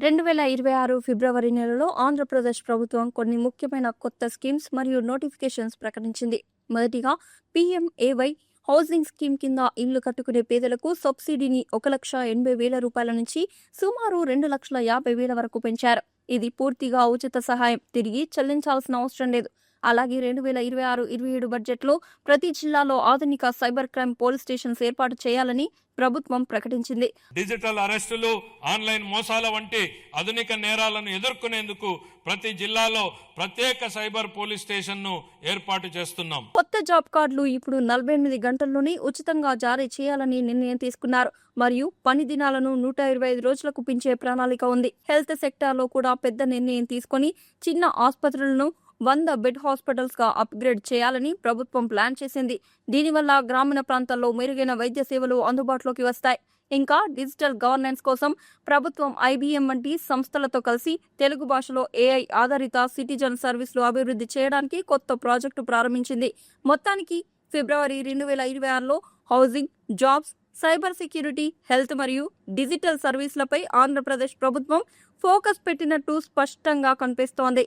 2026 ఫిబ్రవరి నెలలో ఆంధ్రప్రదేశ్ ప్రభుత్వం కొన్ని ముఖ్యమైన కొత్త స్కీమ్స్ మరియు నోటిఫికేషన్స్ ప్రకటించింది. మొదటిగా పీఎంఏవై హౌసింగ్ స్కీమ్ కింద ఇల్లు కట్టుకునే పేదలకు సబ్సిడీని 1,80,000 రూపాయల నుంచి సుమారు 2,50,000 వరకు పెంచారు. ఇది పూర్తిగా ఉచిత సహాయం, తిరిగి చెల్లించాల్సిన అవసరం లేదు. అలాగే 2026-27 బడ్జెట్లో ప్రతి జిల్లాలో ఆధునిక సైబర్ క్రైమ్ పోలీస్ స్టేషన్స్ ఏర్పాటు చేయాలని ప్రభుత్వం ప్రకటించింది. డిజిటల్ అరెస్టులు, ఆన్లైన్ మోసాల వంటి ఆధునిక నేరాలను ఎదుర్కొనేందుకు ప్రతి జిల్లాలో ప్రత్యేక సైబర్ పోలీస్ స్టేషన్ను ఏర్పాటు చేస్తున్నాం. కొత్త జాబ్ కార్డులు ఇప్పుడు 48 గంటల్లోనే ఉచితంగా జారీ చేయాలని నిర్ణయం తీసుకున్నారు. మరియు పని దినాలను 125 రోజులకు పెంచే ప్రణాళిక ఉంది. హెల్త్ సెక్టార్లో కూడా పెద్ద నిర్ణయం తీసుకొని చిన్న ఆసుపత్రులను 100 బెడ్ హాస్పిటల్స్ గా అప్గ్రేడ్ చేయాలని ప్రభుత్వం ప్లాన్ చేసింది. దీనివల్ల గ్రామీణ ప్రాంతాల్లో మెరుగైన వైద్య సేవలు అందుబాటులోకి వస్తాయి. ఇంకా డిజిటల్ గవర్నెన్స్ కోసం ప్రభుత్వం ఐబీఎం వంటి సంస్థలతో కలిసి తెలుగు భాషలో ఏఐ ఆధారిత సిటిజన్ సర్వీసులు అభివృద్ధి చేయడానికి కొత్త ప్రాజెక్టు ప్రారంభించింది. మొత్తానికి ఫిబ్రవరి 2026లో housing, jobs, cyber security, health మరియు డిజిటల్ సర్వీసులపై ఆంధ్రప్రదేశ్ ప్రభుత్వం ఫోకస్ పెట్టినట్టు స్పష్టంగా కనిపిస్తోంది.